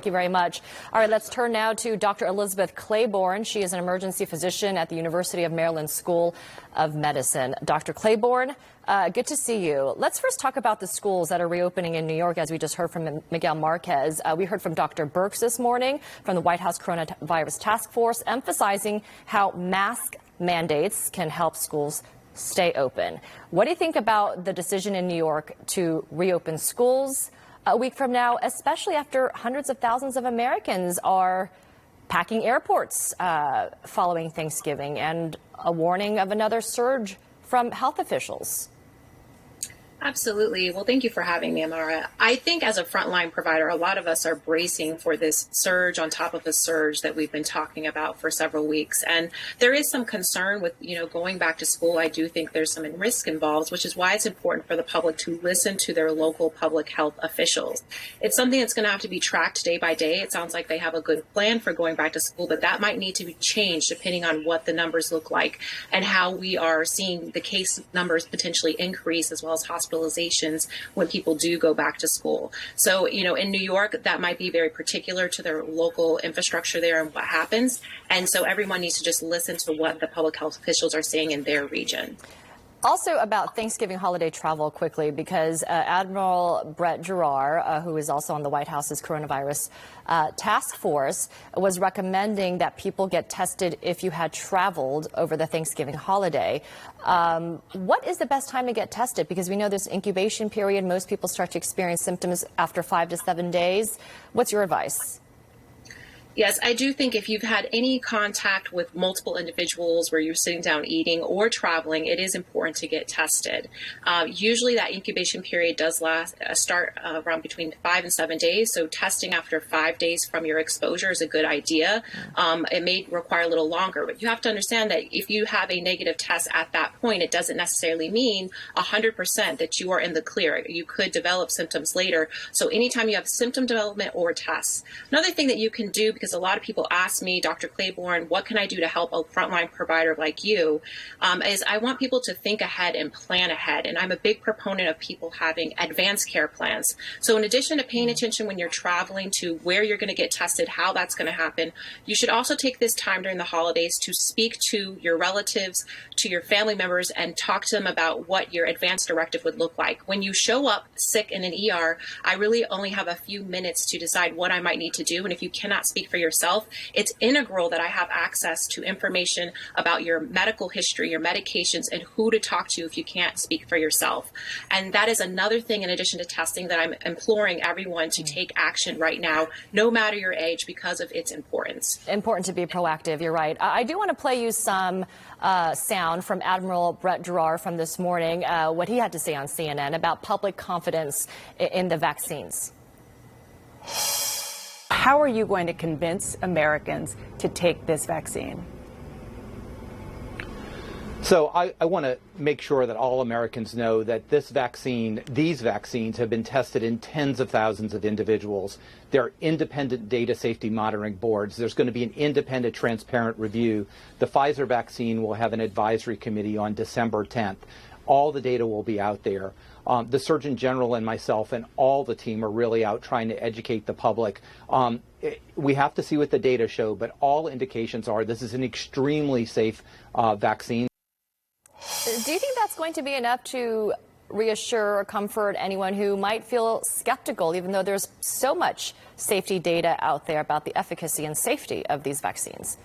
you very much. All right, let's turn now to Dr. Elizabeth Clayborne. She is an emergency physician at the University of Maryland School of Medicine. Dr. Clayborne, good to see you. Let's first talk about the schools that are reopening in New York, as we just heard from Miguel Marquez. We heard from Dr. Birx this morning from the White House Coronavirus Task Force, emphasizing how mask mandates can help schools stay open. What do you think about the decision in New York to reopen schools a week from now, especially after hundreds of thousands of Americans are packing airports following Thanksgiving and a warning of another surge from health officials? Absolutely. Well, thank you for having me, Amara. I think as a frontline provider, a lot of us are bracing for this surge on top of the surge that we've been talking about for several weeks. And there is some concern with, going back to school. I do think there's some risk involved, which is why it's important for the public to listen to their local public health officials. It's something that's going to have to be tracked day by day. It sounds like they have a good plan for going back to school, but that might need to be changed depending on what the numbers look like and how we are seeing the case numbers potentially increase, as well as hospitalizations when people do go back to school. So, in New York, that might be very particular to their local infrastructure there and what happens. And so everyone needs to just listen to what the public health officials are saying in their region. Also about Thanksgiving holiday travel quickly, because Admiral Brett Giroir, who is also on the White House's coronavirus task force, was recommending that people get tested if you had traveled over the Thanksgiving holiday. What is the best time to get tested? Because we know this incubation period, most people start to experience symptoms after 5 to 7 days. What's your advice? Yes, I do think if you've had any contact with multiple individuals where you're sitting down eating or traveling, it is important to get tested. Usually that incubation period does start around between 5 and 7 days. So testing after 5 days from your exposure is a good idea. It may require a little longer, but you have to understand that if you have a negative test at that point, it doesn't necessarily mean 100% that you are in the clear. You could develop symptoms later. So anytime you have symptom development or tests. Another thing that you can do, because a lot of people ask me, Dr. Clayborne, what can I do to help a frontline provider like you, is I want people to think ahead and plan ahead. And I'm a big proponent of people having advanced care plans. So in addition to paying attention when you're traveling to where you're going to get tested, how that's going to happen, you should also take this time during the holidays to speak to your relatives, to your family members, and talk to them about what your advance directive would look like. When you show up sick in an ER, I really only have a few minutes to decide what I might need to do. And if you cannot speak for yourself, it's integral that I have access to information about your medical history, your medications, and who to talk to if you can't speak for yourself. And that is another thing, in addition to testing, that I'm imploring everyone to take action right now, no matter your age, because of its importance. Important to be proactive, you're right. I do want to play you some sound from Admiral Brett Giroir from this morning, what he had to say on CNN about public confidence in the vaccines. How are you going to convince Americans to take this vaccine? So I want to make sure that all Americans know that these vaccines have been tested in tens of thousands of individuals. There are independent data safety monitoring boards. There's going to be an independent, transparent review. The Pfizer vaccine will have an advisory committee on December 10th. All the data will be out there. The Surgeon General and myself and all the team are really out trying to educate the public. We have to see what the data show, but all indications are this is an extremely safe vaccine. Do you think that's going to be enough to reassure or comfort anyone who might feel skeptical, even though there's so much safety data out there about the efficacy and safety of these vaccines?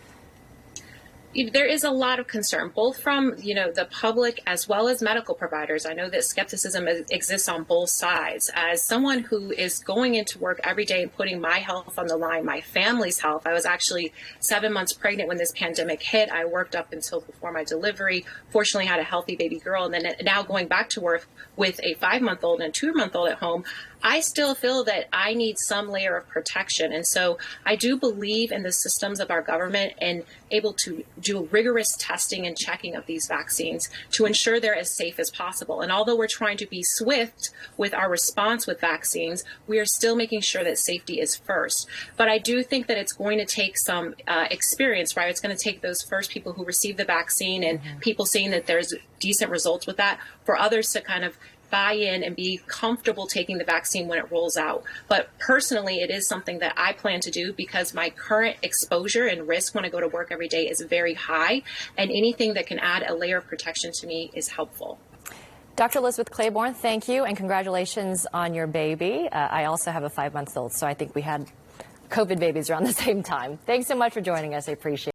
There is a lot of concern, both from, the public as well as medical providers. I know that skepticism exists on both sides. As someone who is going into work every day and putting my health on the line, my family's health, I was actually 7 months pregnant when this pandemic hit. I worked up until before my delivery, fortunately had a healthy baby girl, and then now going back to work with a 5-month-old and a 2-month-old at home, I still feel that I need some layer of protection. And so I do believe in the systems of our government and able to do rigorous testing and checking of these vaccines to ensure they're as safe as possible. And although we're trying to be swift with our response with vaccines, we are still making sure that safety is first. But I do think that it's going to take some experience, right? It's going to take those first people who receive the vaccine and people seeing that there's decent results with that for others to kind of buy in and be comfortable taking the vaccine when it rolls out. But personally, it is something that I plan to do because my current exposure and risk when I go to work every day is very high, and anything that can add a layer of protection to me is helpful. Dr. Elizabeth Clayborne, thank you, and congratulations on your baby. I also have a 5-month-old, so I think we had COVID babies around the same time. Thanks so much for joining us. I appreciate it.